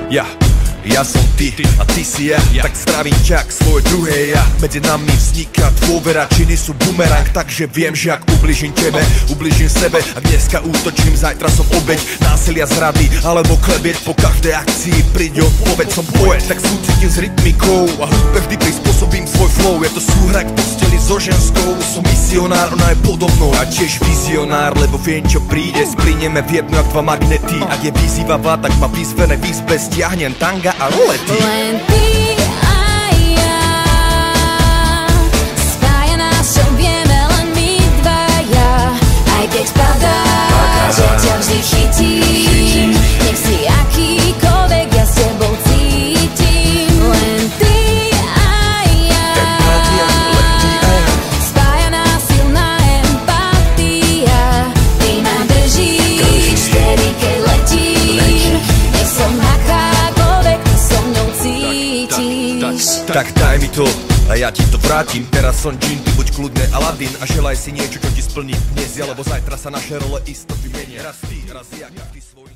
Ja som ty a ty si ja, tak strávim ťak svoje druhé ja. Medzi nami vzniká dôvera, činy sú bumerang, takže viem, že ak ubližím tebe, ubližím sebe. Ak dneska útočím, zajtra som obeť násilia, zrady alebo klebiet. Po každej akcii príde odpoveď, som poet, tak súcitím s rytmikou a hudbe vždy prispôsobím svoj flow. Je to súhra k posteli so ženskou, som misionár, ona je podobnou a tiež vizionár, lebo viem, čo príde. Splínieme v jedno jak dva magnety. Ak je vyzývavá, tak ma vyzvené v izbe, stiahnem tanga a rolety. Len ty a ja, spája nás, čo vieme len my dvaja. Aj keď padá, že ťa vždy chytím, nech si akýkoľvek, ja s tebou cítim. Len ty a ja, spája nás silná empatia. Ty ma držíš, vtedy keď letím, nech som akákoľvek, ty so mnou cítiš. Tak daj mi to a ja ti to vrátim. Teraz som džin, ty buď kľudne Aladín a želaj si niečo, čo ti splní dnes, alebo zajtra sa naše role isto vymenia. Raz ty, raz ja, ty svoj